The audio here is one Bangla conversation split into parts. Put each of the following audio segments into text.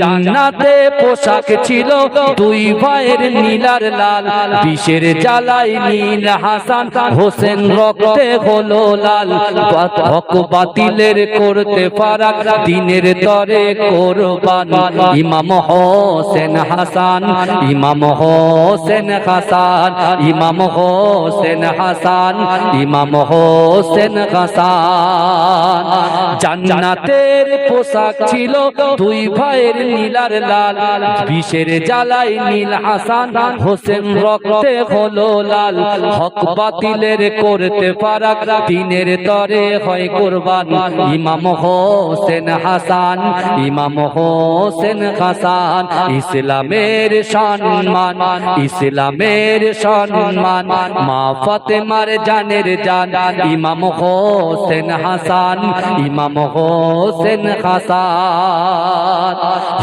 জান্নাতে পোশাক ছিল দুই ভাইয়ের নীলার লাল, বিষের জ্বালায় নীল হাসান হোসেন রক্তে হলো লাল। হক বাতিলের করতে ফারাক দিনের তরে কোরবান, ইমাম হোসেন হাসান, ইমাম হোসেন হাসান, ইমাম হোসেন হাসান, ইমাম হোসেন হাসান। জান্নাতের পোশাক ছিল দুই ভাইয়ের নীলার লাল, বিষের জ্বালায় নীল হাসান হোসেন রক্তে হলো লাল। হক বাতিলের করতে ফারাক দিনের তরে হয় কোরবান, ইমাম হোসেন হাসান, ইমাম হোসেন হাসান। ইসলামের সম্মান, ইসলামের সম্মান, মা ফাতেমার জানের জান, ইমাম হোসেন হাসান, ইমাম হোসেন হাসান।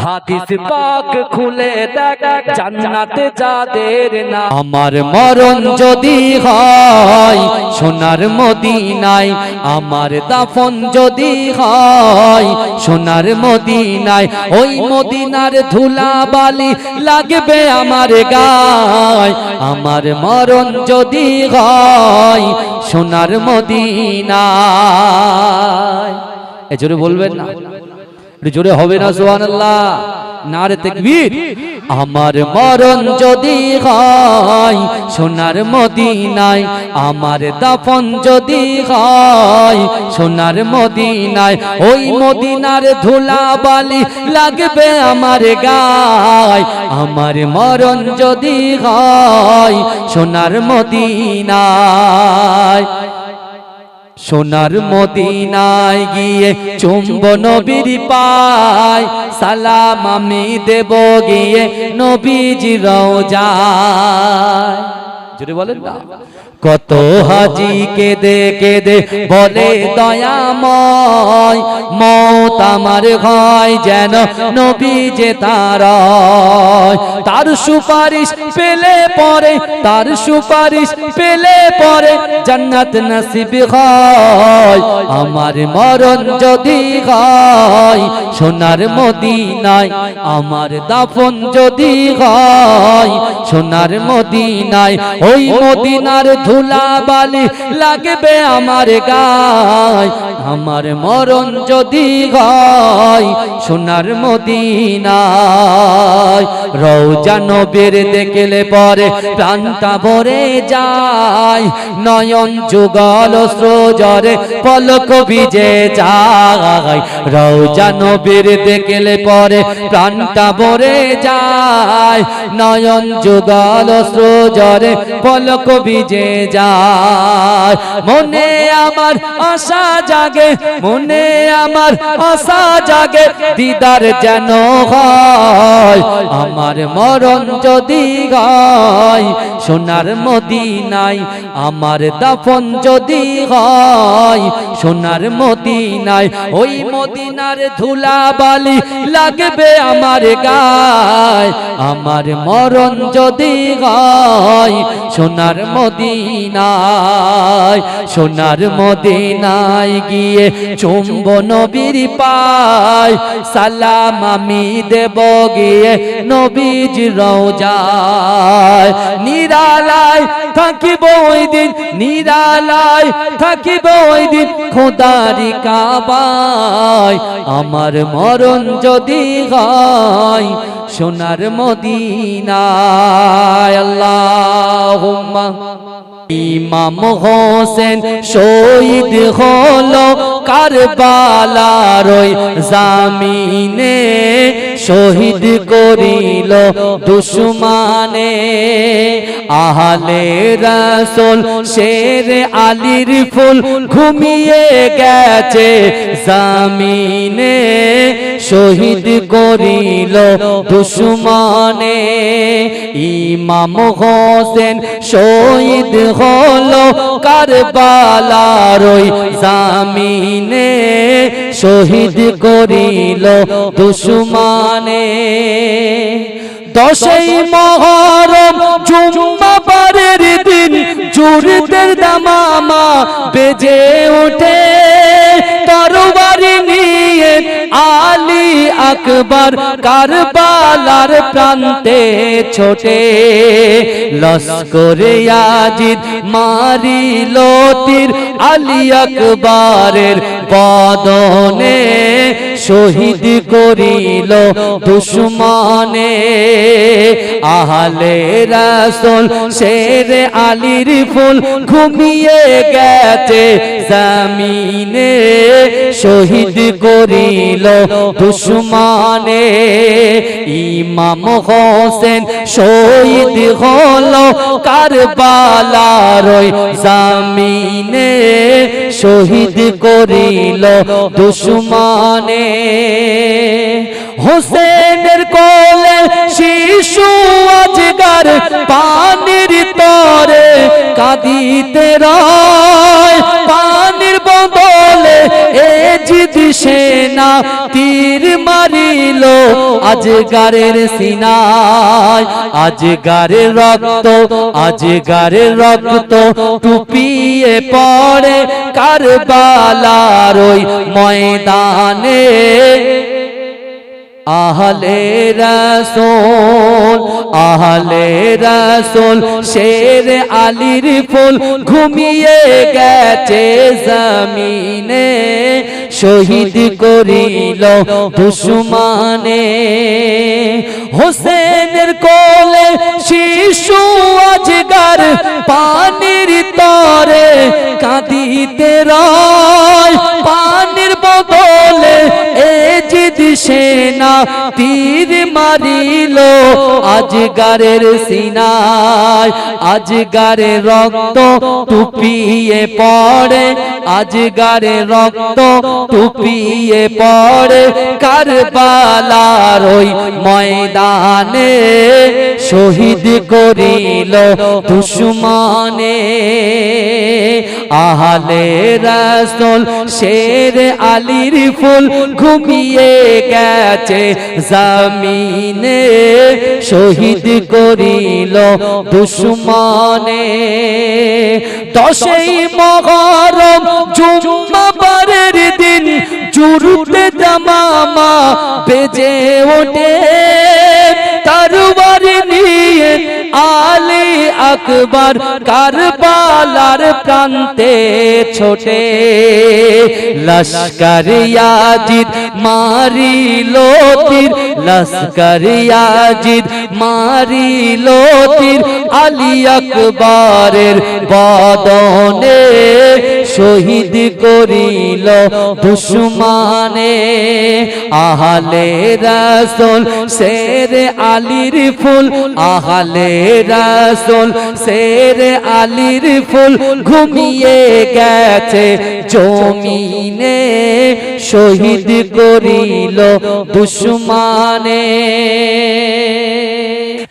হাদিস পাক খুলে দেখ জান্নাতে যাদের নাম। আমার মরণ যদি হয় সোনার মদিনায়, আমার দাফন যদি হয় সোনার মদিনায়, ওই মদিনার ধুলা বালি লাগবে আমার গায়। আমার মরণ যদি হয় সোনার মদিনায়। এ জোরে বলবেন না, জোরে হবে না সুবহানাল্লাহ, নারে তাকবীর। আমার মরণ যদি হয় সোনার মদিনায়, আমার দাফন যদি হয় সোনার মদিনায়, ওই মদিনার ধুলা বালি লাগবে আমার গায়। আমার মরণ যদি হয় সোনার মদিনায়, সোনার মদিনায় গিয়ে চুম্ব নবীর পায়, সালাম আমি দেব গিয়ে নবীজি রওজায়। জোরে বলেন না। কত হাজি কেঁদে কেঁদে বলে দয়াময়, মত আমার হয় যেন নবী যে তার, তার সুপারিশ পেলে পরে, তার সুপারিশ পেলে পরে জান্নাত নসিব হয়। আমার মরণ যদি হয় সোনার মদিনায়, আমার দাফন যদি হয় সোনার মদিনায়, ওই মদিনার ধুলা বালি লাগবে আমার গায়। আমার মরণ যদি হয় সোনার মদিনায়, রওজা নবীর দেখলে পরে প্রাণটা ভরে যায়, নয়ন যুগল অশ্রুজরে পলক ভিজে যায়। রওজা নবীর দেখলে পরে প্রাণটা ভরে যায়, নয়ন যুগল অশ্রুজরে পলক ভিজে যায়। মনে আমার আশা জাগে, মনে আমার আশা জাগে, দিদার যেন হয়। আমার মরণ যদি হয় সোনার মদিনায়, আমার দাফন যদি হয় সোনার মদিনায়, ওই মদিনার ধুলা বালি লাগবে আমার গায়। আমার মরণ যদি হয় সোনার মদিনায়, সোনার মদিনায় গিয়ে চুম্ব নবীর পায়, সালাম আমি দেব গিয়ে নবীজি রওজায়। নিরালায় থাকিব ওই দিন, নিরালায় থাকিব ওই দিন খোদারি কাবায়। আমার মরণ যদি হয় সোনার মদিনায়। আল্লাহুম্মা। ইমাম হোসেন শহীদ হলো কারবালার ওই জামিনে, শহীদ করিল দুশমনে। আহলে রাসূল শের আলীর ফুল ঘুমিয়ে গেছে জামিনে, শহীদ করিল দুশমনে। ইমাম হোসেন শহীদ হলো কারবালার ওই জামিনে, শহীদ করিল দুশমনে। 10ই মুহররম জুম্মাবারের দিন জুরদের দামামা বেজে ওঠে, তরবারি নিয়ে আলী আকবর কারবালার প্রান্তে ছোটে লস্করে ইয়াজিদ মারিল তীর আলী আকবরের বদনে শহীদ করিল দুশমনে আহলে রাসূল শেরে আলীর ফুল ঘুমিয়ে গেছে জমিনে শহীদ করিল দুশমনে ইমাম হোসেন শহীদ হলো কারবালার ওই জমিনে শহীদ করিল দুশমনে হোসেনের কোলে শিশু আজগার পানির তরে কাঁদিতে রয় পানির বদলে এজিদ সেনা তীর মারিল আজগারের সিনায় আজগারের রক্ত টুপিয়ে পড়ে কারবালার ওই ময়দানে আহলে রাসূল শেরে আলীর ফুল ঘুমিয়ে গেছে জমিনে শহীদ করিল দুশমনে হোসেনের কোলে শিশু আজগার পানির তরে কাঁদিতে রয় পানির বদলে এজিদ সেনা তীর মারিল আজগারের সিনায় আজগারের রক্ত টুপিয়ে পড়ে আজগারের রক্ত টুপিয়ে পড়ে কারবালার ওই ময়দানে শহীদ করিল দুশমনে আহলে রাসূল শেরে আলীর ফুল ঘুমিয়ে গেছে জমিনে শহীদ করিল দুশমনে দশই মুহররম জুম্মাবারের দিন জুরুতে জামামা বেজে ওঠে তরবারি নিয়ে আলী আকবর কারবালার প্রান্তে ছোটে লস্কর ইয়াজিদ মারিল তীর লস্কর ইয়াজিদ মারিল তীর আলী আকবরের বদনে শহীদ করিল দুশমনে আহলে রাসূল শেরে আলীর ফুল আহলে রাসূল শেরে আলীর ফুল ঘুমিয়ে গেছে জমিনে শহীদ করিল দুশমনে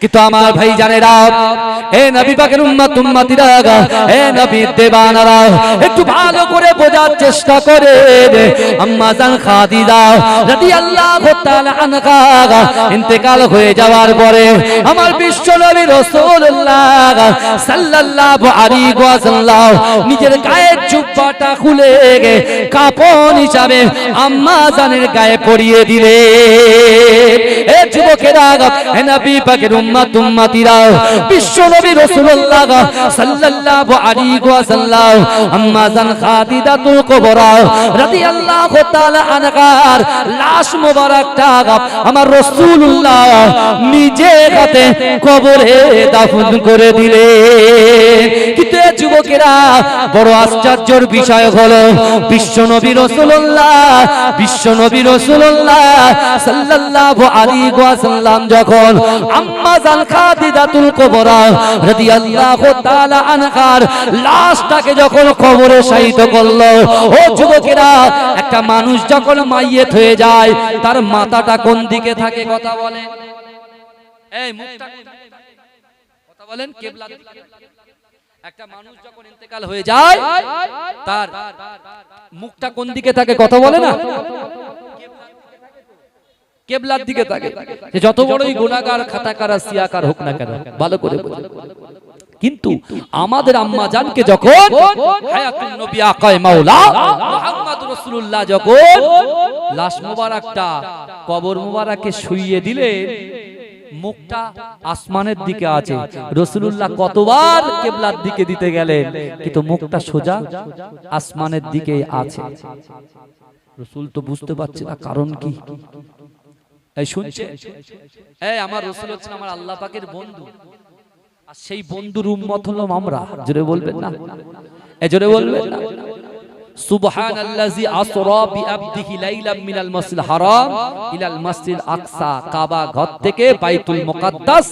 কিন্তু আমার ভাই জানেরা এ নবী পাকের উম্মতিরা এ নবী দেবানারা একটু ভালো করে বোঝার চেষ্টা করে আম্মা জান খাদিজা রাদিয়াল্লাহু তাআলা আনহা ইন্তেকাল হয়ে যাওয়ার পরে আমার বিশ্ব নবী রাসূলুল্লাহ সাল্লাল্লাহু আলাইহি ওয়াসাল্লাম নিজের গায়ের জুব্বাটা খুলে কাপড় হিসাবে আম্মা জানের গায়ে পরিয়ে দিলেন এ যুবকেরা এ নবী পাকের উম্মতিরা বিশ্ব নবী রাসূলুল্লাহ সাল্লাল্লাহু আলাইহি ওয়াসাল্লাম আম্মা জান খাদিজাতুল কুবরা রাদিয়াল্লাহু তাআলা আনহার লাশ মোবারকটা আমার রাসূলুল্লাহ নিজে হাতে কবরে দাফন করে দিলেন কিন্তু যুবকেরা বড় আশ্চর্যের বিষয় হলো বিশ্ব নবী রাসূলুল্লাহ সাল্লাল্লাহু আলাইহি ওয়াসাল্লাম যখন আম্মা জান খাদিজাতুল কুবরা রাদিয়াল্লাহু তাআলা আনহার লাশটাকে যখন কবরে শায়িত করলো ও যুবকেরা একটা মানুষ যখন মাইয়েত হয়ে যায় তার মাথাটা কোন দিকে থাকে কথা বলেন এই মুখটা কথা বলেন কিবলা একটা মানুষ যখন ইন্তেকাল হয়ে যায় তার মুখটা কোন দিকে থাকে কথা বলে না কিবলার দিকে থাকে যে যত বড়ই গুনাহগার খাতাকার সিয়াকার হোক না কেন ভালো করে বুঝুন কিন্তু আমাদের আম্মা জানকে যখন হায়াতুন নবী আকায়ে মাওলা মুহাম্মদ রাসূলুল্লাহ যখন লাশ মোবারকটা কবর মোবারকে শুইয়ে দিলে মুখটা আসমানের দিকে আছে। রাসূলুল্লাহ কতবার কিবলার দিকে দিতে গেলেন কিন্তু মুখটা সোজা আসমানের দিকে আছে। রাসূল তো বুঝতে পারছে না কারণ কি। এই শুনছে, এই আমার রাসূল হচ্ছেন আমার আল্লাহ পাকের বন্ধু, আর সেই বন্ধুর উম্মত হলাম আমরা। জোরে বলবেন না, এই জোরে বলবেন না। সুবহানাল্লাযী আসরা বিআবদিহি লাইলাম মিনাল মাসজিদিল হারাম ইলাল মাসজিদিল আকসা, কাবা ঘর থেকে বাইতুল মুকাদ্দাস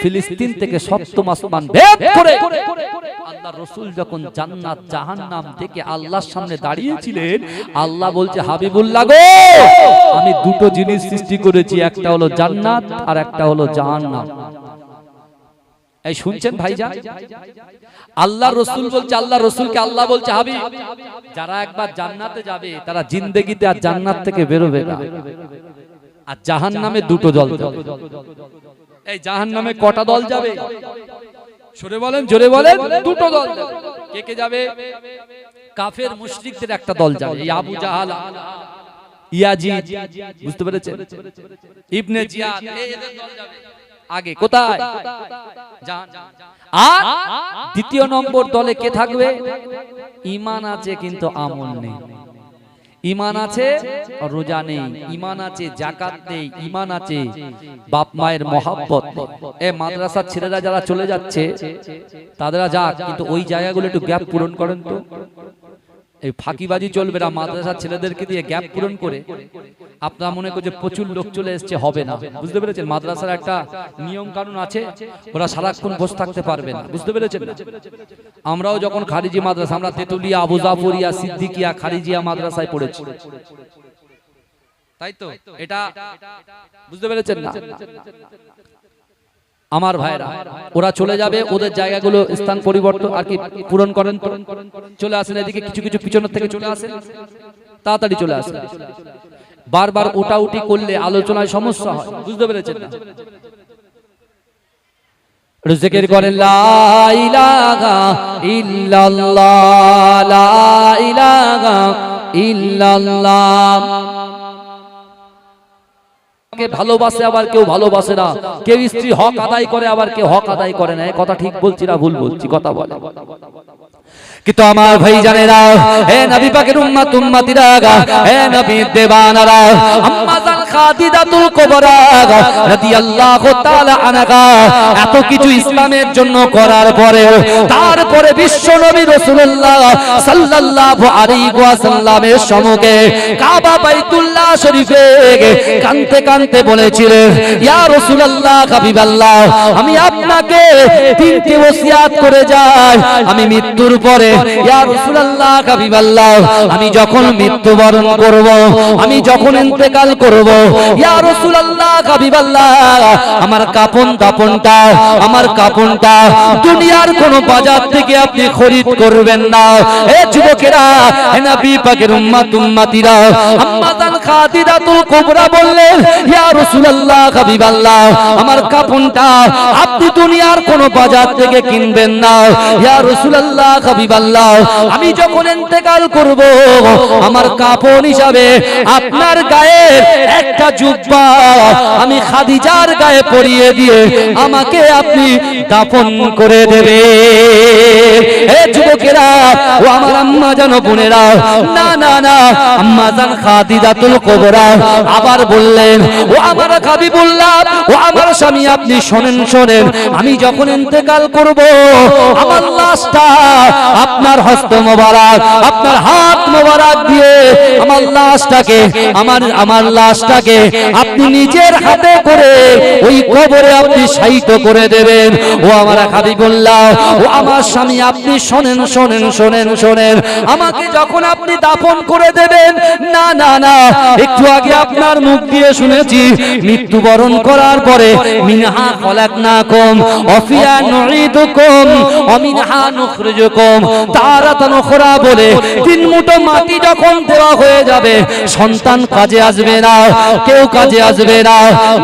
ফিলিস্তিন থেকে সপ্তম আসমান ভেদ করে আল্লাহর রাসূল যখন জান্নাত জাহান্নাম থেকে আল্লাহর সামনে দাঁড়িয়েছিলেন, আল্লাহ বলছে হাবিবুল্লাহ গো, আমি দুটো জিনিস সৃষ্টি করেছি, একটা হলো জান্নাত আর একটা হলো জাহান্নাম। এই শুনছেন ভাইজান, আল্লাহর রাসূল বলছে, আল্লাহর রাসূলকে আল্লাহ বলছে হাবিব, যারা একবার জান্নাতে যাবে তারা জিন্দেগিতে আর জান্নাত থেকে বেরোবে না। আর জাহান্নামে দুটো দল যাবে। এই জাহান্নামে কটা দল যাবে? জোরে বলেন, জোরে বলেন। দুটো দল যাবে। কে কে যাবে? কাফের মুশরিকদের একটা দল যাবে, আবু জাহাল, ইয়াজিদ, বুঝতে পেরেছেন, ইবনে জিয়াদ, এদের দল যাবে আগে। কোথায়? আর দ্বিতীয় নম্বর দলে কে থাকবে? ঈমান আছে কিন্তু আমল নেই। ঈমান আছে রোজা নেই, ঈমান আছে যাকাত নেই, ঈমান আছে বাপ মায়ের মহব্বত নেই। এই মাদ্রাসার ছেলেরা যারা চলে যাচ্ছে তাদেরা যাক, কিন্তু ওই জায়গাগুলো একটু গ্যাপ পূরণ করেন তো। এই ফাঁকিবাজি চলবে না, মাদ্রাসার ছেলেদেরকে দিয়ে গ্যাপ পূরণ করে আপনারা মনে করছে প্রচুর লোক চলে এসছে, হবে না। বুঝতে পেরেছেন? মাদ্রাসার একটা নিয়ম কানুন আছে, ওরা সারাক্ষণ বসে থাকতে পারবে না। বুঝতে পেরেছেন? আমরাও যখন খারিজি মাদ্রাসা, আমরা তেতুলিয়া, আবু জাফরিয়া, সিদ্দিকিয়া, খারিজিয়া মাদ্রাসায় পড়েছি, তাই তো? এটা বুঝতে পেরেছেন না আমার ভাইরা? ওরা চলে যাবে, ওদের জায়গাগুলো স্থান পরিবর্তন আর কি পূরণ করেন তো। চলে আসেন এদিকে, কিছু কিছু পিছনের থেকে চলে আসেন, তাড়াতাড়ি চলে আসেন। বারবার ওটা উঠি করলে আলোচনায় সমস্যা হয়। বুঝতে পেরেছেন না? জিকির করেন লা ইলাহা ইল্লাল্লাহ, লা ইলাহা ইল্লাল্লাহ। কে ভালোবাসে আবার কেউ ভালোবাসে না, কেউ স্ত্রী হক আদায় করে আবার কেউ হক আদায় করে না। কথা ঠিক বলছি না ভুল বলছি? কথা বলে। কিন্তু আমার ভাইজানেরা, হে নবী পাকের উম্মত উম্মতিরা, হে নবী দেবানারা, আম্মা জান খাদিজাতুল কুবরা রাদিয়াল্লাহু তাআলা আনহা এত কিছু ইসলামের জন্য করার পরে, তারপরে বিশ্ব নবী রাসূলুল্লাহ সাল্লাল্লাহু আলাইহি ওয়াসাল্লামের সম্মুখে কাবা বাইতুল্লাহ শরীফে কাঁদতে কাঁদতে বলেছিলেন, ইয়া রাসূলুল্লাহ, হাবিবাল্লাহ, আমি আপনাকে তিনটি ওসিয়াত করে যাই, আমি মৃত্যুর পরে, ইয়া রাসূলুল্লাহ, হাবিবাল্লাহ, আমি যখন মৃত্যুবরণ করব, আমি যখন ইন্তেকাল করব, ইয়া রাসূলুল্লাহ, হাবিবাল্লাহ, আমার কাফন দাফনটা, আমার কাফনটা দুনিয়ার কোন বাজার থেকে আপনি খরিদ করবেন না। এ যুবকেরা, হে নবী পাকের উম্মত উম্মতিরা, আম্মা জান খাদিজাতুল কুবরা বললেন, ইয়া রাসূলুল্লাহ, হাবিবাল্লাহ, আমার কাফনটা আপনি দুনিয়ার কোন বাজার থেকে কিনবেন না। ইয়া রাসূলুল্লাহ, হাবিবাল্লাহ, আমি যখন ইন্তেকাল করব, আমার কাফন হিসাবে আপনার গায়ে একটা জুব্বা আমি খাদিজার গায়ে পরিয়ে দিয়ে আমাকে আপনি দাফন করে দেবে। হে যুবকেরা, ও আমার আম্মা জান বোনেরা, না না না, আম্মা জান খাদিজাতুল কুবরা আবার বললেন, ও আমার হাবিবুল্লাহ, ও আমার স্বামী, আপনি শোনেন শোনেন, আমি যখন ইন্তেকাল করব, আমার লাশটা আপনার হস্ত মোবারক, আপনার হাত মোবারক দিয়ে আমার লাশটাকে, আমার লাশটাকে আপনি নিজের হাতে করে ওই কবরে আপনি শায়িত করে দেবেন। ও আমার হাবিবুল্লাহ, ও আমার স্বামী, আপনি শোনেন শোনেন শোনেন শোনেন, আমাকে যখন আপনি দাফন করে দেবেন, না না না, একটু আগে আপনার মুখ দিয়ে শুনেছি, মৃত্যুবরণ করার পরে মিনহা খলাকনাকুম ওয়া ফিহা নুঈদুকুম ওয়া মিনহা নুখরিজুকুম লাকুম তারাতান উখরা বলে 3 মুঠো মাটি যখন দেওয়া হয়ে যাবে, সন্তান কাজে আসবে না, কেউ কাজে আসবে না,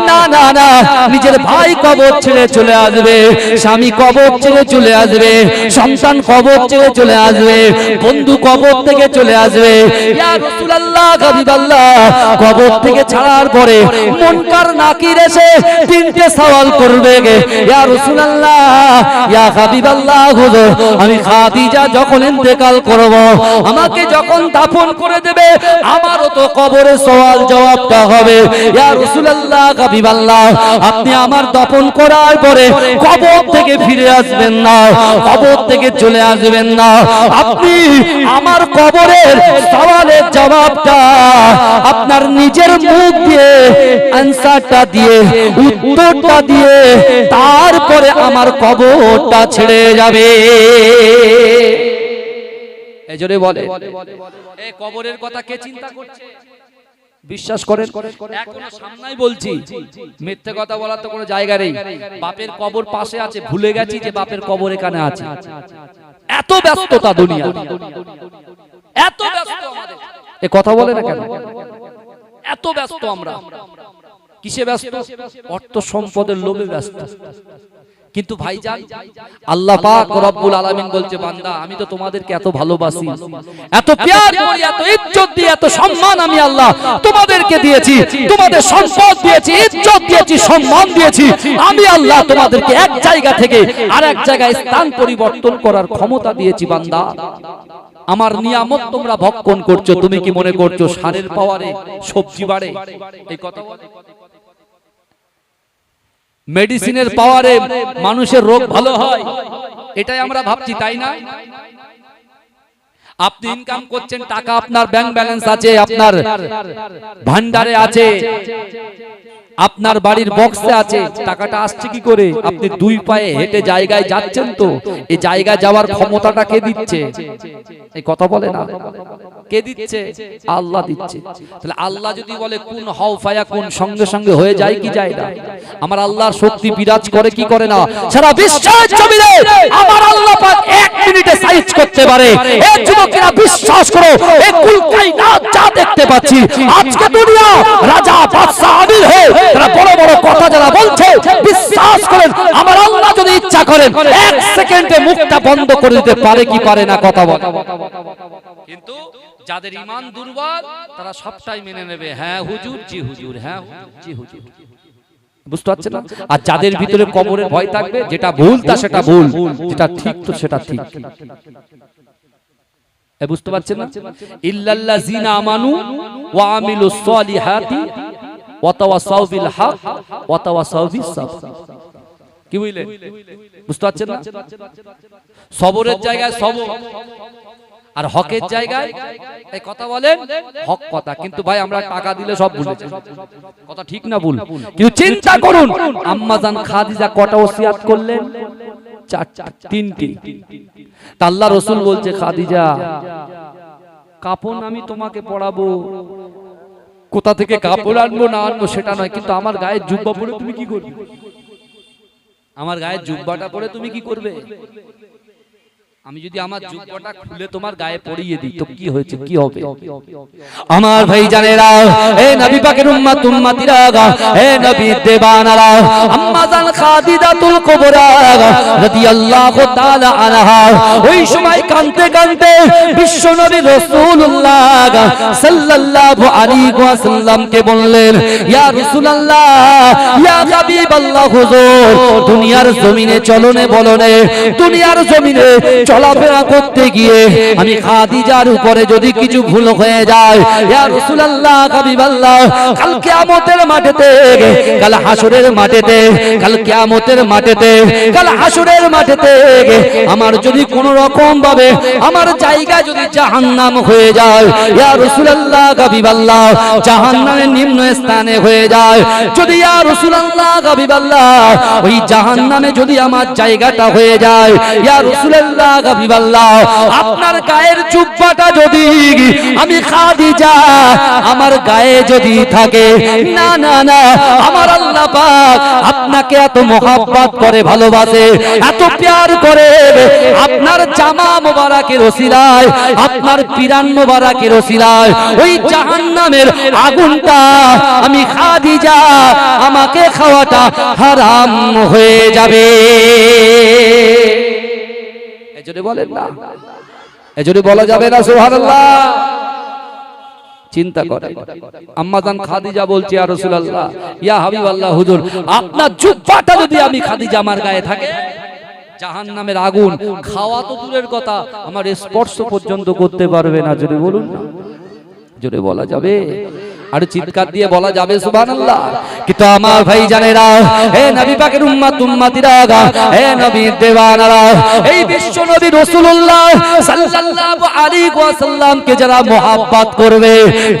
না না না, নিজের ভাই কবর ছেড়ে চলে আসবে, স্বামী কবর ছেড়ে চলে আসবে, সন্তান কবর ছেড়ে চলে আসবে, বন্ধু কবর থেকে চলে আসবে। ইয়া রাসূলুল্লাহ হাবিবাল্লাহ, কবর থেকে ছাড়ার পরে মুনকার নাকির এসে 3টে সওয়াল করবে, ইয়া রাসূলুল্লাহ ইয়া হাবিবাল্লাহ হুজুর, আমি খাদিজা যখন ইন্তেকাল করব, আমাকে যখন দাফন করে দেবে, আমারও তো কবরে সওয়াল জবাবটা হবে। ইয়া রাসূলুল্লাহ হাবিবাল্লাহ, আপনি আমার দাফন করার পরে কবর থেকে ফিরে আসবেন না, কবর থেকে চলে আসবেন না, আপনি আমার কবরের সওয়ালের জবাবটা আপনার নিজের মুখ দিয়ে আনসারটা দিয়ে উত্তরটা দিয়ে তারপরে আমার কবরটা ছেড়ে যাবে। এই জোরে বলে, এই কবরের কথা কে চিন্তা করছে? বিশ্বাস করেন, এখনো সামনেই বলছি, মিথ্যে কথা বলার তো কোনো জায়গা নেই। বাপের কবর পাশে আছে, ভুলে গেছি যে বাপের কবর এখানে আছে। এত ব্যস্ততা দুনিয়া, এত ব্যস্ত আমাদের, এ কথা বলে না কেন? এত ব্যস্ত আমরা, কিসে ব্যস্ত? অর্থ সম্পদের লোভে ব্যস্ত। কিন্তু ভাইজান, আল্লাহ পাক রব্বুল আলামিন বলছে, বান্দা আমি তো তোমাদেরকে এত ভালোবাসি, এত প্যার করি, এত ইজ্জত দিই, এত সম্মান আমি আল্লাহ তোমাদেরকে দিয়েছি, তোমাদের সম্পদ দিয়েছি, ইজ্জত দিয়েছি, সম্মান দিয়েছি, আমি আল্লাহ তোমাদেরকে এক জায়গা থেকে আরেক জায়গায় স্থান পরিবর্তন করার ক্ষমতা দিয়েছি। বান্দা, আমার নিয়ামত তোমরা ভক্ষণ করছো, তুমি কি মনে করছো সারের পাওয়ারে সবজি বাড়ে? এই কথা মেডিসিনের পাওয়ারে মানুষের রোগ ভালো হয়, এটাই আমরা ভাবছি, তাই না? আপনি ইনকাম করছেন, টাকা আপনার ব্যাংক ব্যালেন্স আছে, আপনার ভান্ডারে আছে, আপনার বাড়ির বক্সে আছে, টাকাটা আসছে কি করে? আপনি 2 পায়ে হেঁটে জায়গায় যাচ্ছেন, তো এই জায়গায় যাওয়ার ক্ষমতাটা কে দিচ্ছে? এই কথা বলে না, কে দিচ্ছে? আল্লাহ দিচ্ছে। তাহলে আল্লাহ যদি বলে কুন হও ফায়াকুন, সঙ্গে সঙ্গে হয়ে যায় কি যায় না? আমার আল্লাহর শক্তি বিরাজ করে কি করে না? সারা বিশ্বের জমিনে আমার আল্লাহ পাক 1 মিনিটে সাইজ করতে পারে। এই যুবকেরা বিশ্বাস করো, এই কুল কায়নাত যা দেখতে পাচ্ছি আজকে দুনিয়া, রাজা বাদশা আমির হয়ে তারা বড় বড় কথা যারা বলছে, বিশ্বাস করেন আমার আল্লাহ যদি ইচ্ছা করেন 1 সেকেন্ডে মুখটা বন্ধ করে দিতে পারে কি পারে না? কথা বলে। কিন্তু যাদের ঈমান দুর্বল তারা সবটাই মেনে নেবে, হ্যাঁ হুজুর, জি হুজুর, হ্যাঁ জি হুজুর, বুঝতে পারছেন না? আর যাদের ভিতরে কবরের ভয় থাকবে, যেটা ভুল তা সেটা ভুল, যেটা ঠিক তো সেটা ঠিক। বুঝতে পারছেন না? ইল্লাল্লাযিনা আমানু ওয়া আমিলুস সলিহাতি ওয়া তাওয়াসাউ বিল হক ওয়া তাওয়াসাউ বিস সাবর। কি বুঝলেন? বুঝতে পারছেন না? সবরের জায়গায় সবর, আর হকের জায়গায় এই কথা বলেন হক কথা। কিন্তু ভাই আমরা টাকা দিলে সব ভুলে যাই, কথা ঠিক না ভুল? কিন্তু চিন্তা করুন, আম্মা জান খাদিজা কটা ওসিয়াত করলেন? 3টি। তা আল্লাহ রাসূল বলছে, খাদিজা কাপড় আমি তোমাকে পরাবো, কোথা থেকে কাপড় আনবো না আনবো সেটা নয়, কিন্তু আমার গায়ে জুব্বা পরে তুমি কি করবে? আমার গায়ে জুব্বাটা পরে তুমি কি করবে? আমি যদি আমার জুব্বাটা খুলে তোমার গায়ে পরিয়ে দিই তো কি হয়েছে, কি হবে? আমার ভাই জানেরা, এ নবী পাকের উম্মত উম্মতিরা, এ নবী দেবানারা, আম্মা জান খাদিজাতুল কুবরা রাদিয়াল্লাহু তাআলা আনহা ওই সময় কাঁদতে কাঁদতে বিশ্ব নবী রাসূলুল্লাহ সাল্লাল্লাহু আলাইহি ওয়াসাল্লামকে বললেন, ইয়া রাসূলুল্লাহ, ইয়া হাবিবাল্লাহ হুজুর, দুনিয়ার জমিনে চলনে বলনে, দুনিয়ার জমিনে চলাফেরা করতে গিয়ে আমি খাদিজার উপরে যদি কিছু ভুল হয়ে যায়, ইয়া রাসূলুল্লাহ হাবিবাল্লাহ, কাল কিয়ামতের মাঠেতে, কাল হাসরের মাঠেতে, কাল কিয়ামতের মাঠেতে, কাল হাসরের মাঠেতে আমার যদি কোন রকম ভাবে আমার জায়গা যদি জাহান্নাম হয়ে যায়, ইয়া রাসূলুল্লাহ হাবিবাল্লাহ, জাহান্নামের নিম্ন স্থানে হয়ে যায়, যদি ইয়া রাসূলুল্লাহ হাবিবাল্লাহ ওই জাহান্নামে যদি আমার জায়গাটা হয়ে যায়, ইয়া রাসূলুল্লাহ হাবিবাল্লাহ আপনার গায়ের জুব্বাটা যদি আমি খাদিজা আমার গায়ে যদি থাকে, না না না, আমার আল্লাহ পাক আপনাকে এত মোহাব্বত করে ভালোবাসে, এত প্যার করে, আপনার জামা মোবারকের ওসিলায়, আপনার পিরান মোবারকের ওসিলায় ওই জাহান্নামের আগুনটা আমি খাদিজা আমাকে খাওয়াটা হারাম হয়ে যাবে। এজন্য বলেন না, এজন্য বলা যাবে না সুবহানাল্লাহ। চিন্তা করে আম্মা জান খাদিজা বলছে, ইয়া রাসূলুল্লাহ, ইয়া হাবিবাল্লাহ, হুজুর আপনার জুব্বাটা যদি আমি খাদিজা আমার গায়ে থাকে, জাহান্নামের আগুন খাওয়া তো দূরের কথা, আমার স্পর্শ পর্যন্ত করতে পারবে না। জোরে বলুন, জোরে বলা যাবে, আর চিৎকার দিয়ে বলা যাবে সুবহানাল্লাহ। কিন্তু আমার ভাই জানেরা, হে নবী পাকের উম্মত উম্মতিরা, হে নবীর দেওয়ানারা, এই বিশ্ব নবী রাসূলুল্লাহ সাল্লাল্লাহু আলাইহি ওয়াসাল্লামকে যারা মহব্বত করবে,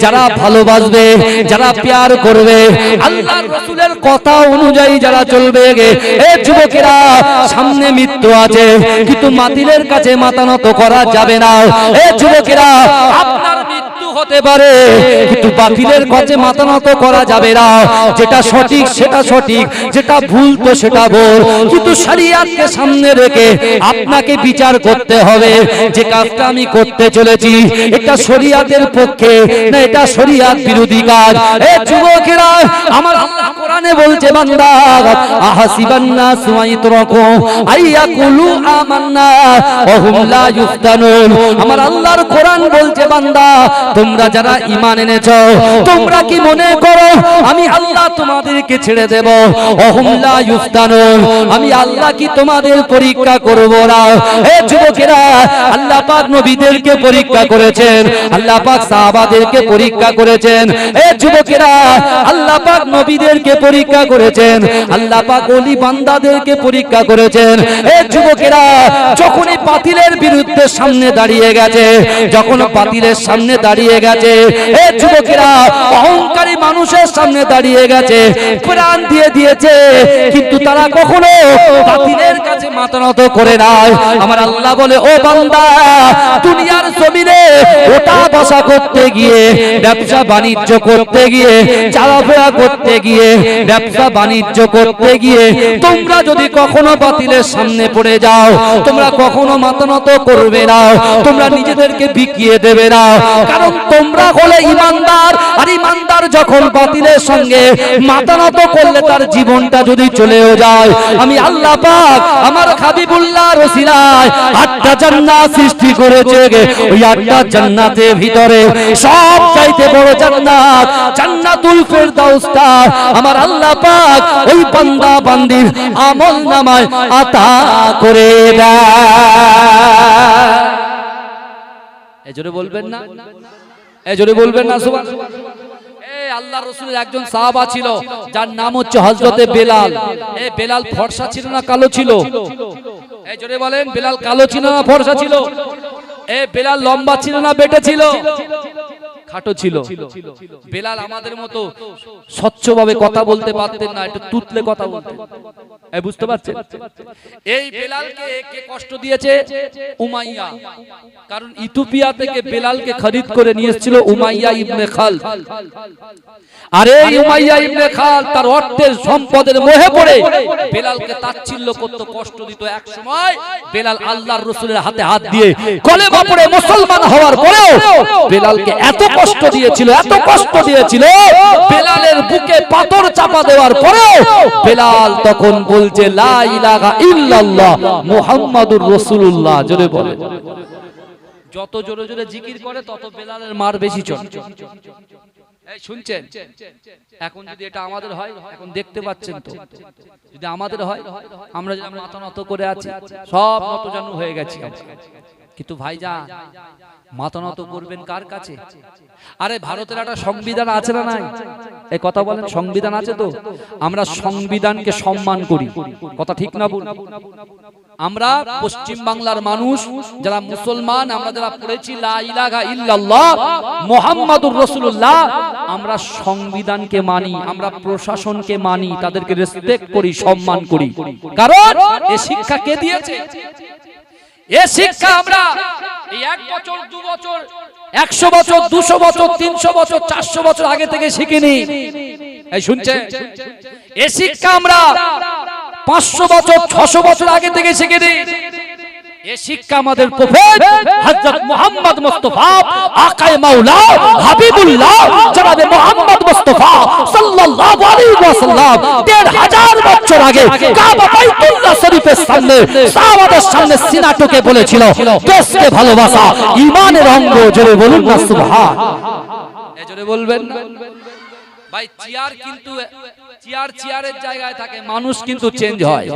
যারা ভালোবাসবে, যারা প্যার করবে, আল্লাহর রাসূলের কথা অনুযায়ী যারা চলবে, এ যুবকেরা সামনে মৃত্যু আছে, কিন্তু মাতিলের কাছে মাথা নত করা যাবে না। এ যুবকেরা আপনার মৃত্যু হতে পারে, কিন্তু বাতিলের কাছে মাথা নত করা যাবে না। যেটা সঠিক সেটা সঠিক, যেটা ভুল তো সেটা ভুল, কিন্তু শরীয়তকে সামনে রেখে আপনাকে বিচার করতে হবে যে কাজটা আমি করতে চলেছি এটা শরীয়তের পক্ষে না এটা শরীয়ত বিরোধী কাজ। এ যুবকেরা, আমার আল্লাহ কোরআনে বলছে, বান্দা আহাসিবান নাসু আইতরাকু আইয়াকুলু আমান্না ওয়া হুম লা ইফতানুন। আমার আল্লাহর কোরআন বলছে, বান্দা তোমরা যারা ঈমান এনেছো, তোমরা কি মনে করো আমি আল্লাহ তোমাদেরকে ছেড়ে দেব? ওয়া হুম লা ইফতানুন, আমি আল্লাহ কি তোমাদের পরীক্ষা করব না? এ যুবকেরা, আল্লাহ পাক নবীদেরকে পরীক্ষা করেছেন, আল্লাহ পাক সাহাবাদেরকে পরীক্ষা করেছেন। এ যুবকেরা, আল্লাহ পাক নবীদেরকে পরীক্ষা করেছেন, আল্লাহ পাক ওলি বান্দাদেরকে পরীক্ষা করেছেন। এ যুবকেরা, যখনই বাতিলের বিরুদ্ধে সামনে দাঁড়িয়ে গেছে, যখন বাতিলের সামনে দাঁড়িয়ে গেছে, এ যুবকেরা অহংকারী মানুষের সামনে দাঁড়িয়ে গেছে, প্রাণ দিয়ে দিয়েছে, কিন্তু তারা কখনো বাতিলের কাছে মাথা নত করে নাই। আমার আল্লাহ বলে, ও বান্দা, দুনিয়ার জমিনে ওঠা বসা করতে গিয়ে, ব্যবসা বাণিজ্য করতে গিয়ে, চলাফেরা করতে গিয়ে, ব্যবসা বাণিজ্য করতে গিয়ে তোমরা যদি কখনো বাতিলের সামনে পড়ে যাও, তোমরা কখনো মাথা নত করবে না, তোমরা নিজেদেরকে বিকিয়ে দেবে না, কারণ তোমরা হলে ইমানদার। আর ইমানদার যখন বাতিলের সঙ্গে মাথা নত করলে তার জীবনটা যদি চলেও যায়, আমি আল্লাহ পাক আমার হাবিবুল্লাহর ওসিলায় 8টা জান্নাত সৃষ্টি করেছে। ওই 8টা জান্নাতের ভিতরে সব চাইতে বড় জান্নাত জান্নাতুল ফেরদাউসটা আমার আল্লাহ পাক ওই বান্দা বান্দির আমলনামায় আতা করে দেয়। এজোরে বলবেন না, এজোরে বলবেন না সুবহানাল্লাহ। আল্লাহর রাসূলের একজন সাহাবা ছিল যার নাম হচ্ছে হযরতে বেলাল। এই বেলাল ফর্সা ছিল না কালো ছিল? এই জোরে বলেন, বেলাল কালো ছিল না ফর্সা ছিল? এই বেলাল লম্বা ছিল না বেটে ছিল? খাটো ছিল। বেলাল আমাদের মতো স্বচ্ছভাবে কথা বলতে পারতেন না, একটু তুতলে কথা বলতেন। এই বুঝতে পারছেন? এই বেলালকে কে কষ্ট দিয়েছে? উমাইয়া। কারণ ইথিওপিয়া থেকে বেলালকে খরিদ করে নিয়ে এসেছিল উমাইয়া ইবনে খালদ। আর এই উমাইয়া ইবনে খালদ তার অর্থের সম্পদের মোহে পড়ে বেলালকে তাচ্ছিল্য করত, কষ্ট দিত। এক সময় বেলাল আল্লাহর রাসূলের হাতে হাত দিয়ে কলেমা পড়ে মুসলমান হওয়ার পরেও বেলালকে এত কষ্ট দিয়েছিল, এত কষ্ট দিয়েছিল, বেলালের বুকে পাথর চাপা দেওয়ার পরেও বেলাল তখন বলছে লা ইলাহা ইল্লাল্লাহ মুহাম্মাদুর রাসূলুল্লাহ। জোরে বলে, যত জোরে জোরে জিকির করে তত বেলালের মার বেশি চলে। এই শুনছেন? এখন যদি এটা আমাদের হয়, এখন দেখতে পাচ্ছেন তো, যদি আমাদের হয়, আমরা যদি মাথা নত করে আছি, সব নতজানু হয়ে গেছি। কিন্তু ভাইজান, মাথা নত করবেন কার কাছে? আরে ভারতের একটা সংবিধান আছে না নাই? এই কথা বলেন, সংবিধান আছে তো? আমরা সংবিধানকে সম্মান করি, কথা ঠিক না বল? আমরা পশ্চিম বাংলার মানুষ যারা মুসলমান, আমরা যারা পড়েছি লা ইলাহা ইল্লাল্লাহ মুহাম্মাদুর রাসূলুল্লাহ, আমরা সংবিধানকে মানি, আমরা প্রশাসনকে মানি, তাদেরকে রেসপেক্ট করি, সম্মান করি। কারণ এই শিক্ষা কে দিয়েছে? এ শিক্ষা আমরা এই 1 বছর 2 বছর 100 বছর 200 বছর 300 বছর 400 বছর আগে থেকে শিখিনি। এই শুনছে, এ শিক্ষা আমরা 500 বছর 600 বছর আগে থেকে শিখিনি। এ শিক্ষা আমাদের প্রফেট হযরত মুহাম্মদ মুস্তাফা আকায়ে মাওলা হাবিবুল্লাহ জনাব মুহাম্মদ মুস্তাফা সাল্লাল্লাহু আলাইহি ওয়াসাল্লাম ১৫০০ বছর আগে কাবা বাইতুল্লাহ শরীফের সামনে সাহাবাদের সামনে সিনা টুকে বলেছিল, দেশকে ভালোবাসা ঈমানের অঙ্গ। জোরে বলুন না সুবহান। এই জোরে বলবেন না ভাই। চেয়ার কিন্তু চেয়ারের জায়গায় থাকে, মানুষ কিন্তু চেঞ্জ হয়।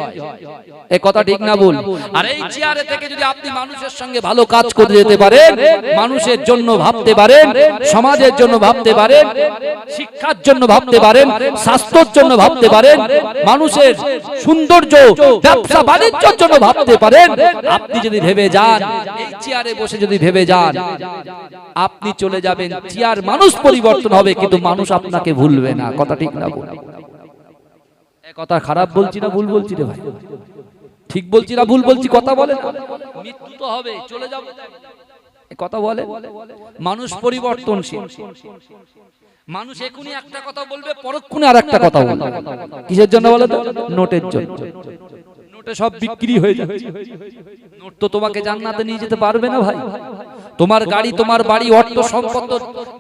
এই কথা ঠিক না ভুল? আর এই চেয়ারে থেকে যদি আপনি মানুষের সঙ্গে ভালো কাজ করে যেতে পারেন, মানুষের জন্য ভাবতে পারেন, সমাজের জন্য ভাবতে পারেন, শিক্ষার জন্য ভাবতে পারেন, স্বাস্থ্যের জন্য ভাবতে পারেন, মানুষের সৌন্দর্য ব্যবসা বাণিজ্যের জন্য ভাবতে পারেন, আপনি যদি ভেবে যান, এই চেয়ারে বসে যদি ভেবে যান, আপনি চলে যাবেন। চেয়ার মানুষ পরিবর্তন হবে, কিন্তু মানুষ আপনাকে ভুলবে না। কথা ঠিক না ভুল? কথা খারাপ বলছি না ভুল বলছি রে ভাই? ঠিক বলছি না ভুল বলছি? কথা বলে মৃত্যু তো হবে, চলে যাবে, কথা বলে। মানুষ পরিবর্তনশীল। মানুষ এখনই একটা কথা বলবে, পরক্ষণে আর একটা কথা বলবে। কিসের জন্য বলে তো? নোটের জন্য। নোটে সব বিক্রি হয়ে যাচ্ছে। নোট তো তোমাকে জান্নাতে নিয়ে যেতে পারবে না ভাই। তোমার গাড়ি, তোমার বাড়ি, অর্থ সম্পদ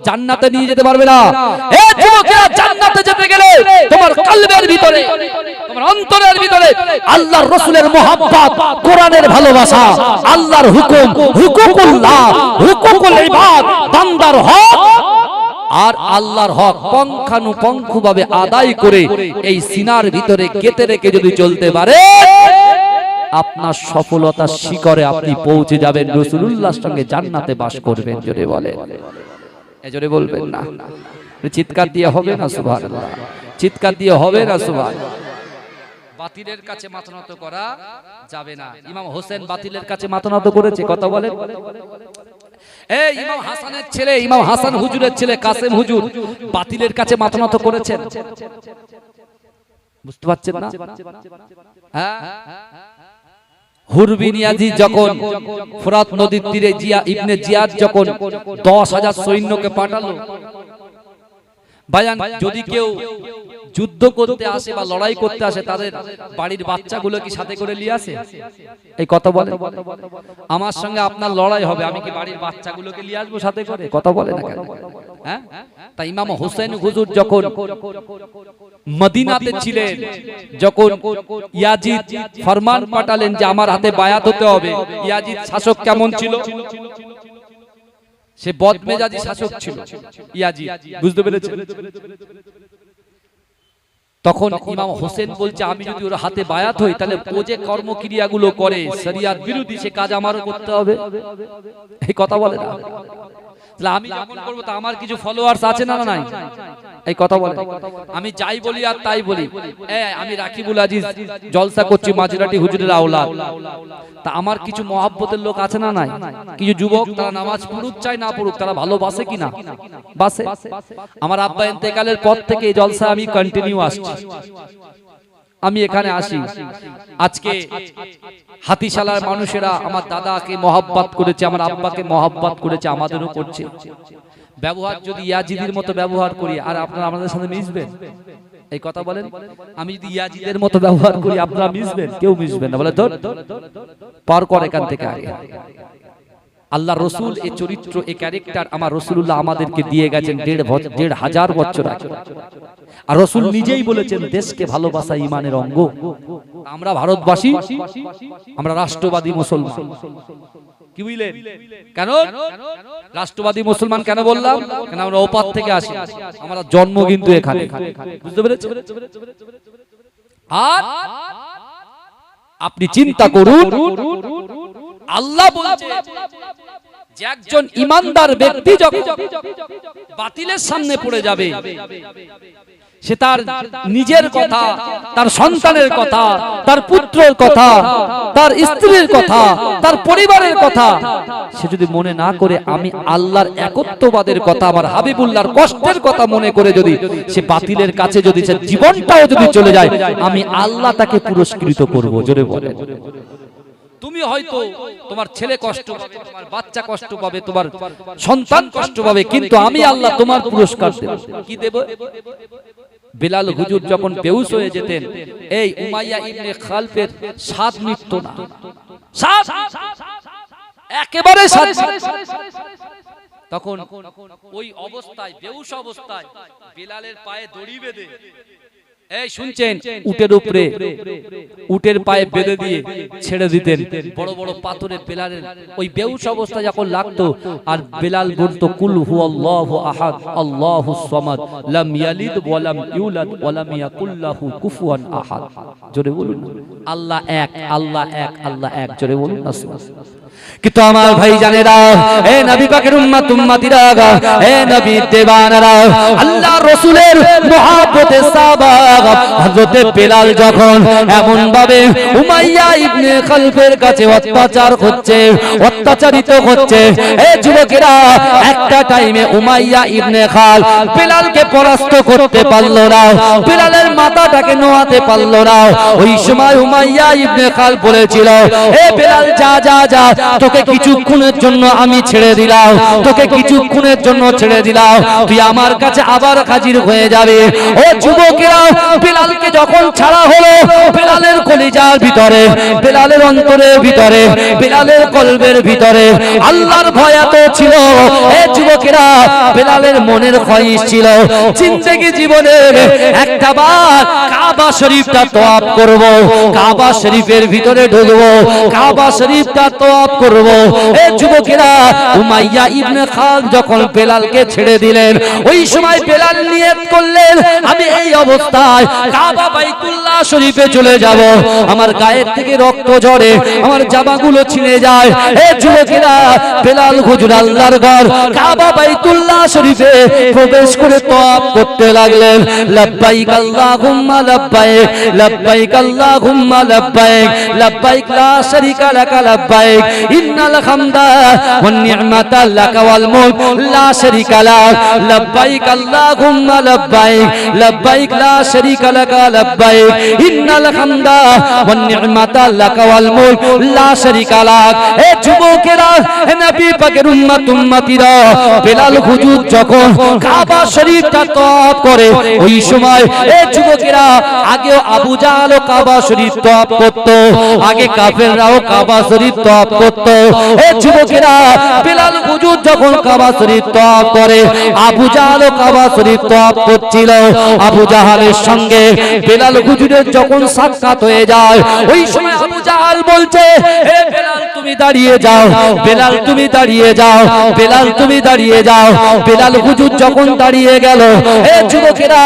জান্নাতে নিয়ে যেতে পারবে না। এ যুবকেরা, জান্নাতে যেতে গেলে তোমার কলবের ভিতরে, তোমার অন্তরের ভিতরে আল্লাহর রাসূলের মহব্বত, কোরআনের ভালোবাসা, আল্লাহর হুকুম, হুকুকুল্লাহ, হুকুকুল ইবাদ, বান্দার হক আর আল্লাহর হক পঙ্খানুপঙ্খভাবে আদায় করে এই সিনার ভিতরে গেঁথে রেখে যদি চলতে পারে, আপনার সফলতার শিখরে আপনি পৌঁছে যাবেন, রাসূলুল্লাহর সঙ্গে জান্নাতে বাস করবেন। জোরে বলে, জোরে বলবেন না? চিৎকার দিয়ে হবে না সুবহানাল্লাহ? চিৎকার দিয়ে হবে না সুবহানাল্লাহ? বাতিলের কাছে মাথা নত করা যাবে না। ইমাম হোসেন বাতিলের কাছে মাথা নত করেছে। কথা বলেন। এই ইমাম হাসানের ছেলে, ইমাম হাসান হুজুরের ছেলে কাসেম হুজুর বাতিলের কাছে মাথা নত করেছেন। বুঝতে পারছেন না? হ্যাঁ, হুরবিন ইয়াজিদ যখন ফোরাত নদীর তীরে ইবনে জিয়াদ যখন 10,000 সৈন্যকে পাঠালো, ভাইজান যদি কেউ যুদ্ধ করতে আসে বা লড়াই করতে আসে, তাদের বাড়ির বাচ্চাগুলো কি সাথে করে নিয়ে আসে? এই কথা বলে। আমার সঙ্গে আপনার লড়াই হবে, আমি কি বাড়ির বাচ্চাগুলোকে নিয়ে আসবো সাথে করে? কথা বলে না কেন? হ্যাঁ, তাই ইমাম হোসেন হুজুর যখন মদিনাতে ছিলেন, যখন ইয়াজিদ ফরমান পাঠালেন যে আমার হাতে বায়াত হতে হবে। ইয়াজিদ শাসক কেমন ছিল? সে বদমেজাজি শাসক ছিল ইয়াজিদ, বুঝতে পেরেছেন? তখন ইমাম হোসেন বলছে, আমি যদি ওর হাতে বায়াত হই, তাহলে ও যে কর্মক্রিয়াগুলো করে শরিয়াত বিরোধী, সে কাজ আমারও করতে হবে। এই কথা বলে না? তাহলে আমি যেমন করবো, তা আমার কিছু ফলোয়ার্স আছে না নাই? এই কথা বলে। আমি যাই বলি আর তাই বলি, আমি রাকিবুল আজিজ জলসা করছি মাঝরাটি হুজুরের আওলাদ, তা আমার কিছু মহব্বতের লোক আছে না নাই? কিছু যুবক, তারা নামাজ পড়ুক চাই না পড়ুক, তারা ভালোবাসে কিনা? বাসে। আমার আব্বা ইন্তেকালের পর থেকে এই জলসা আমি কন্টিনিউ আসছি। আমি এখানে আসি। আজকে হাতিশালার মানুষেরা আমার দাদাকে মহব্বত করেছে, আমার আব্বাকে মহব্বত করেছে, আমাদেরও করছে। ব্যবহার যদি ইয়াজিদের মতো ব্যবহার করি, আর আপনারা আমাদের সাথে মিশবেন? এই কথা বলেন। আমি যদি ইয়াজিদের মতো ব্যবহার করি, আপনারা মিশবেন? কেউ মিশবেন না। বলে ধর পার কর এখান থেকে আগে। আল্লাহ রসুল এই চরিত্র, এই ক্যারেক্টার আমার রাসূলুল্লাহ আমাদেরকে দিয়ে গেছেন 1,500 বছর আগে। আর রাসূল নিজেই বলেছেন, দেশকে ভালোবাসা ঈমানের অঙ্গ। আমরা ভারতবাসী, আমরা রাষ্ট্রবাদী মুসলমান। কি বুঝলেন? কেন রাষ্ট্রবাদী মুসলমান কেন বললাম? কেন আমরা ওপার থেকে আসি, আমরা জন্ম কিন্তু এখানে। বুঝতে পেরেছেন? আর আপনি চিন্তা করুন, আল্লাহ বলছে যে একজন ইমানদার ব্যক্তি যখন বাতিলের সামনে পড়ে যাবে, সে তার নিজের কথা, তার সন্তানের কথা, তার পুত্রের কথা, তার স্ত্রীর কথা, তার পরিবারের কথা সে যদি মনে না করে, আমি আল্লাহর একত্ববাদের কথা, আমার হাবিবুল্লাহর কষ্টের কথা মনে করে যদি সে বাতিলের কাছে যদি সে জীবনটাও যদি চলে যায়, আমি আল্লাহ তাকে পুরস্কৃত করব। জোরে বলে। তুমি হয়তো তোমার ছেলে কষ্ট পাবে, তোমার বাচ্চা কষ্ট পাবে, তোমার সন্তান কষ্ট পাবে, কিন্তু আমি আল্লাহ তোমার পুরস্কার দেব। কি দেব? বিলাল হুজুর যখন বেহুশ হয়ে যেতেন, এই উমাইয়া ইবনে খালফের সাত মৃত্যু না, সাত একেবারে সাত, তখন ওই অবস্থায় বেহুশ অবস্থায় বিলালের পায়ে দড়ি বেঁধে, এই শুনছেন, উটের উপরে উটের পায়ে বেঁধে দিয়ে ছেড়ে দিতেন। বড় বড় পাথরের বেলালের ওই বেহুশ অবস্থা যখন লাগতো, আর বেলাল বলতো কুল হুয়াল্লাহু আহাদ আল্লাহুস সামাদ লাম ইয়ালিদ ওয়া লাম ইউলাদ ওয়া লাম ইয়াকুল লাহু কুফুয়ান আহাদ। জোরে বলুন আল্লাহ এক, আল্লাহ এক, আল্লাহ এক, জোরে বলুন না। কিন্তু আমার ভাই জানেরা, এ নবী পাকের উম্মত উম্মতিরা, এ নবী দেওয়ানারা, আল্লাহ রাসূলের মুহাব্বতে সাহাবা হযরতে বেলাল যখন এমন ভাবে উমাইয়া ইবনে খালফের কাছে অত্যাচার হচ্ছে, অত্যাচারিত হচ্ছে, এই যুবকেরা একটা টাইমে উমাইয়া ইবনে খাল বেলালকে পরাস্ত করতে পারলো না, বেলালের মাথাটাকে নোয়াতে পারলো না। ওই সময় উমাইয়া ইবনে খাল বলেছিল, এ বেলাল যা যা যা, তোকে কিছুক্ষণের জন্য আমি ছেড়ে দিলাম, তোকে কিছুক্ষণের জন্য ছেড়ে দিলাম, তুই আমার কাছে আবার হাজির হয়ে যাবে। ও যুবকেরা, বেলালকে যখন ছাড়া হলো, বেলালের কলিজার ভিতরে, বেলালের অন্তরের ভিতরে, বেলালের কলবের ভিতরে আল্লাহর ভয় এত ছিল। এ যুবকেরা, বেলালের মনের খ্বাহিশ ছিল, জিন্দেগি জীবনের একটা বার কাবা শরীফটা তওয়াফ করব, কাবা শরীফের ভিতরে ঢুকবো, কাবা শরীফটা তওয়াফ করব। এ যুবকেরা, উমাইয়া ইবনে খাল যখন বেলালকে ছেড়ে দিলেন, ওই সময় বেলাল নিয়ত করলেন, আমি এই অবস্থায় কাবা বাইতুল্লাহ শরীফে চলে যাব, আমার গায়ের থেকে রক্ত ঝরে, আমার জামাগুলো ছিঁড়ে যায়। এ যুবকেরা, বেলাল হুজুর আল্লাহর ঘর কাবা বাইতুল্লাহ শরীফে প্রবেশ করে তওয়াফ করতে লাগলেন। লাব্বাইক আল্লাহুম্মা লাব্বাইক, লাব্বাইক আল্লাহুম্মা লাব্বাইক, লাব্বাইক লা শারীকা লাকা লাব্বাইক, ইন্নাল হামদা ওয়ান নি'মাতা লাকা ওয়াল মুলক লা শারীকা লাক, লাব্বাইক আল্লাহুম্মা লাব্বাইক, লাব্বাইক লা শারীকা লাকা লাব্বাইক, ইন্নাল হামদা ওয়ান নি'মাতা লাকা ওয়াল মুলক লা শারীকা লাক। এ যুবকেরা, এ নবী পাকের উম্মত উম্মতিরা, বেলাল হুজুর যখন কাবা শরীফটা তওয়াফ করে, ওই সময় এ যুবকেরা, আগেও আবু জাহল কাবা শরীফ তওয়াফ করত, আগে কাফেররাও কাবা শরীফ তওয়াফ করত। এ যুবকেরা, বেলাল হুজুর যখন কাবা শরীফ তওয়াফ করে, আবু জাহল কাবা শরীফ তওয়াফ করছিল। আবু জাহলের সঙ্গে বেলাল হুজুরের যখন সাক্ষাৎ হয়ে যায়, ওই সময় আবু জাহল বলছে, হে বেলাল তুমি দাঁড়িয়ে যাও, বেলাল তুমি দাঁড়িয়ে যাও, বেলাল তুমি দাঁড়িয়ে যাও। বেলাল হুজুর যখন দাঁড়িয়ে গেল, এ যুবকেরা,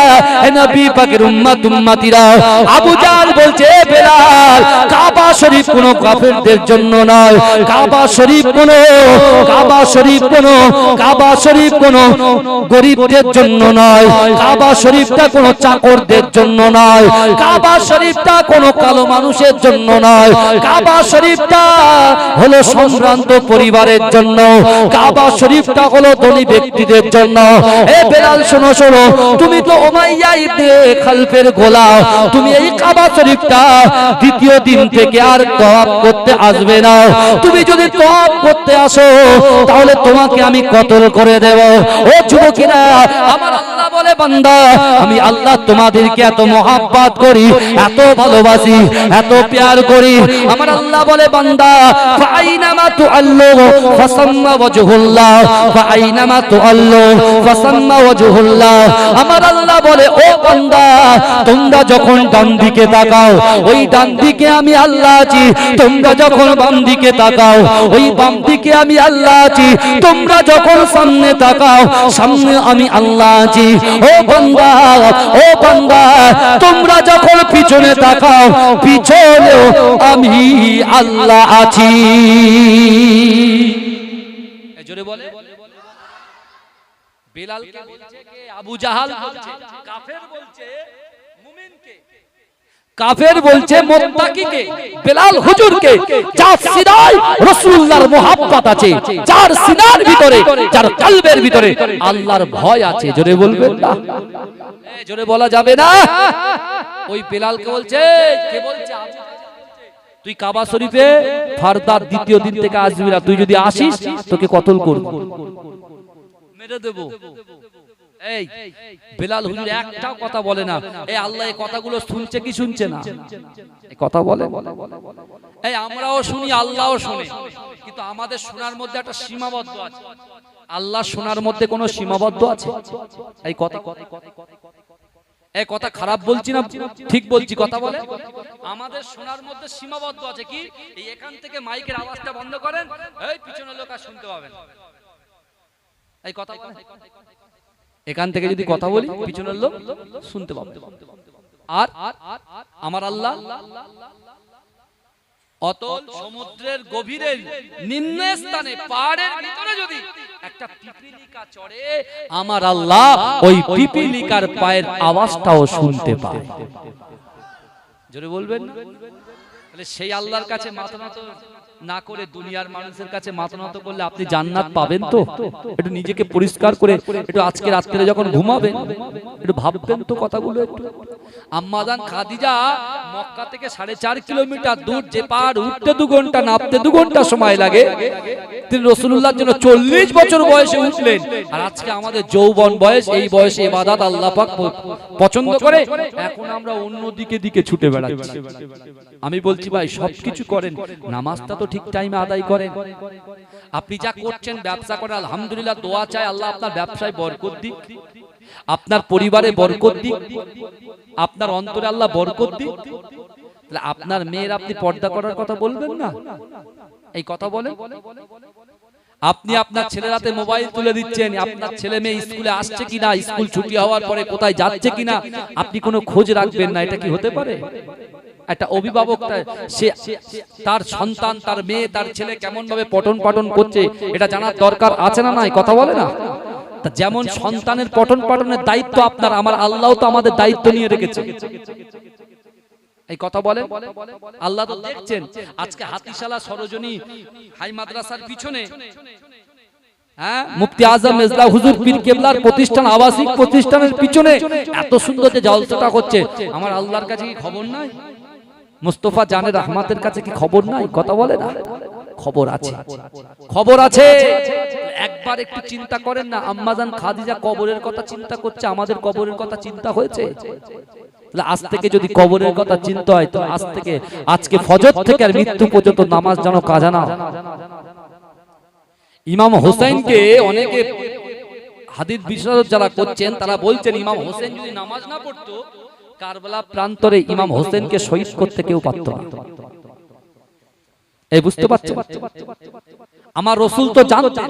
এ নবী পাকের উম্মত উম্মতিরা, আবু জাহল বলছে, বেলাল কাবা শরীফ কোন কাফেরদের জন্য নয়, কাবা শরীফ কোন, কাবা শরীফ কোন, কাবা শরীফ কোন গরিবদের জন্য নয়, কাবা শরীফটা কোন চাকরদের জন্য নয়, কাবা শরীফটা কোন কালো মানুষের জন্য নয়, কাবা শরীফটা হলো সম্ভ্রান্ত পরিবারের জন্য, কাবা শরীফটা হলো ধনী ব্যক্তিদের জন্য। এ বেলাল শোনো শোনো, তুমি তো উমাইয়া ইবনে খালফের গোলাম, তুমি এই কাবা শরীফটা দ্বিতীয় দিন থেকে আর তওয়াফ করতে আসবে না। তুমি যদি তওয়াফ করতে আসো, তাহলে তোমাকে আমি কতল করে দেব। ও যুবকেরা, আমার আল্লাহ বলে, বান্দা আমি আল্লাহ তোমাদেরকে এত মহব্বত করি, এত ভালোবাসি, এত প্যার করি। আমার আল্লাহ বলে, বান্দা ফাইনামা তুআল্লু ফাসাম্মা ওয়াজহুল্লাহ, ফাইনামা তুআল্লু ফাসাম্মা ওয়াজহুল্লাহ। আমার আল্লাহ বলে, ও বান্দা তোমরা যখন ডান দিকে তাকাও, ওই ডান দিকে আমি আল্লাহ আছি, তোমরা যখন বাম দিকে তাকাও, ওই বাম দিকে আমি আল্লাহ আছি, তোমরা যখন সামনে তাকাও, সামনে আমি আল্লাহ আছি। ও বান্দা, ও বান্দা, তোমরা যখন পিছনে তাকাও, পিছনেও আমি আল্লাহ আছি। জোরে বলে, বেলালকে বলছে কে? আবু জাহাল বলছে, কাফের বলছে মুমিনকে, কাফের বলছে মুত্তাকিকে, বেলাল হুজুরকে, যার সিনায় রাসূলুল্লাহর মুহাব্বত আছে, যার সিনার ভিতরে, যার কলবের ভিতরে আল্লাহর ভয় আছে। জোরে বলবেন না? জোরে বলা যাবে না? ওই বেলালকে বলছে, কে বলছে? তুই কাবা শরীফে ফারদার দ্বিতীয় দিন থেকে আসবি না, তুই যদি আসিস তোকে কতল করব, মেরে দেব। এই বেলাল হুজুর একটাও কথা বলে না। এই আল্লাহ এই কথাগুলো শুনছে কি শুনছে না? এই কথা বলে। এই আমরাও শুনি, আল্লাহও শুনে, কিন্তু আমাদের শোনার মধ্যে একটা সীমাবদ্ধ আছে। আল্লাহ শোনার মধ্যে কোনো সীমাবদ্ধ আছে? এই কথা, এই কথা খারাপ বলছি না, ঠিক বলছি? কথা বলে আমাদের শোনার মধ্যে সীমাবদ্ধ আছে। কি এই এখান থেকে মাইকের আওয়াজটা বন্ধ করেন, এই পিছনের লোক আর শুনতে পাবেন। এই কথা এখান থেকে যদি কথা বলি পিছনের লোক শুনতে পাবে। আর আমার আল্লাহ অতল সমুদ্রের গভীরের নিম্ন স্থানে পাহাড়ের ভিতরে যদি একটা পিপীলিকা চড়ে, আমার আল্লাহ ওই পিপীলিকার পায়ের আওয়াজটাও শুনতে পায়। জোরে বলবেন না? তাহলে সেই আল্লাহর কাছে মাথা নত না করে দুনিয়ার মানুষের কাছে মাথা নত করলে আপনি জান্নাত পাবেন তো? একটু নিজেকে পরিষ্কার করে একটু আজকে রাত্রে যখন ঘুমাবেন একটু ভাববেন তো কথাগুলো একটু। আম্মা জান খাদিজা মক্কা থেকে 4.5 কিলোমিটার দূর, যে পাহাড় উঠতে 2 ঘন্টা নামতে 2 ঘন্টা সময় লাগে, তিনি রাসূলুল্লাহর জন্য 40 বছর বয়সে উঠলেন। আর আজকে আমাদের যৌবন বয়স, এই বয়সে ইবাদত আল্লাহ পাক পছন্দ করে, এখন আমরা অন্য দিকে ছুটে বেড়াচ্ছি। আমি বলছি ভাই সবকিছু করেন, নামাজটা তো ঠিক টাইমে আদায় করেন। আপনি যা করছেন, ব্যবসা করেন, আলহামদুলিল্লাহ, দোয়া চাই আল্লাহ আপনার ব্যবসায় বরকত দিক, আপনার পরিবারে বরকত দিক, আপনার অন্তরে আল্লাহ বরকত দিক। তাহলে আপনার মেয়ের আপনি পর্দা করার কথা বলবেন না? এই কথা বলেন। আপনি আপনার ছেলের হাতে মোবাইল তুলে দিচ্ছেন, আপনার ছেলে মেয়ে স্কুলে আসছে কিনা, স্কুল ছুটি হওয়ার পরে কোথায় যাচ্ছে কিনা আপনি কোনো খোঁজ রাখবেন না। এটা কি হতে পারে? একটা অভিভাবক সে তার সন্তান, তার মেয়ে, তার ছেলে কেমন ভাবে পঠন পাঠন করছে এটা জানার দরকার আছে না? নাই কথা বলে না? যেমন সন্তানের পঠন পাঠনের দায়িত্ব আপনার, আমার আল্লাহ তো আমাদের দায়িত্ব নিয়ে রেখেছে। এই কথা বলে আল্লাহ তো দেখছেন। আজকে হাতিশালা সরোজনী হাই মাদ্রাসার পিছনে মুফতি আজম মেজলা হুজুর পীর কেবলার প্রতিষ্ঠান, আবাসিক প্রতিষ্ঠানের পিছনে এত সুন্দর যে জলসাটা হচ্ছে, আমার আল্লাহর কাছে কি খবর নাই? মুস্তাফা জানের রহমাতের কাছে কি খবর নাই? কথা বলে না? খবর আছে, খবর আছে। একবার একটু চিন্তা করেন না, আম্মা জান খাদিজা কবরের কথা চিন্তা করছে, আমাদের কবরের কথা চিন্তা হয়েছে? আজ থেকে যদি কবরের কথা চিন্তা হয়, তো আজ থেকে আজকে ফজর থেকে আর মৃত্যু পর্যন্ত নামাজ যেন কাজা না। ইমাম হোসেনকে অনেকে হাদিস বিশারদ যারা করছেন তারা বলছেন, ইমাম হোসেন যদি নামাজ না পড়তো, কারবালা প্রান্তরে ইমাম হোসেনকে শহীদ করতে কেউ পারত না। এই বুঝতে পারছেন? আমার রাসূল তো জানতেন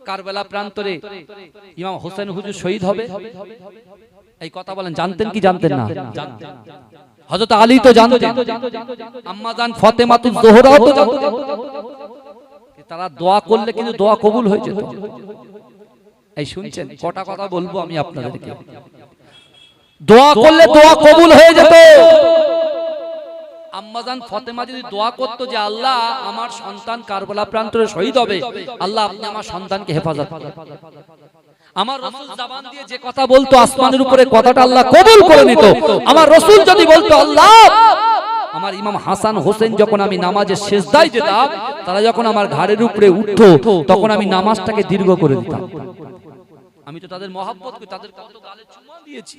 কারবালা প্রান্তরে ইমাম হোসেন হুজুর শহীদ হবে। এই কথা বলেন, জানতেন কি জানতেন না? জানতেন। হযরত আলী তো জানতেন, আম্মা জান ফাতেমাতুজ জোহরাও তো জানতেন। তারা দোয়া করলে কিন্তু দোয়া কবুল হয়ে যেত। এই শুনছেন? কটা কথা বলবো আমি আপনাদেরকে। দোয়া করলে দোয়া কবুল হয়ে যেত। আম্মা জান ফাতেমা যদি দোয়া করতো যে আল্লাহ আমার সন্তান কারবালা প্রান্তরে শহীদ হবে, আল্লাহ আপনি আমার সন্তানকে হেফাজত করুন, আমার রাসূল জবান দিয়ে যে কথা বলতো আসমানের উপরে কথাটা আল্লাহ কবুল করে নিত। আমার রাসূল যদি বলতো আল্লাহ আমার ইমাম হাসান হোসেন যখন আমি নামাজে সিজদায় যেতাম, তারা যখন আমার ঘাড়ের উপরে উঠতো, তখন আমি নামাজটাকে দীর্ঘ করে দিতাম। আমি তো তাদের মহব্বত করি, তাদের কত গালে চুমা দিয়েছি,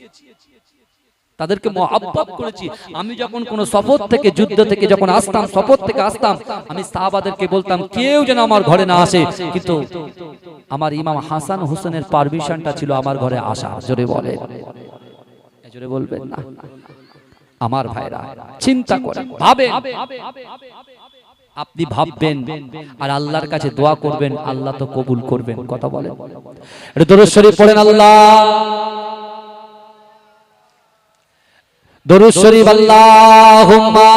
তাদেরকে মহব্বত করেছি। আমি যখন কোন সফর থেকে, যুদ্ধ থেকে যখন আসতাম, সফর থেকে আসতাম, আমি সাহাবাদেরকে বলতাম কেউ যেন আমার ঘরে না আসে, কিন্তু আমার ইমাম হাসান হোসেনের পারমিশনটা ছিল আমার ঘরে আসা। জোরে বলে, জোরে বলবেন না? আমার ভাইরা চিন্তা করেন, ভাবেন, আপনি ভাববেন আর আল্লাহর কাছে দোয়া করবেন, আল্লাহ তো কবুল করবেন। কথা বলেন, এটা দরুদ শরীফ পড়েন। আল্লাহ দরুদ শরীফ, আল্লাহুম্মা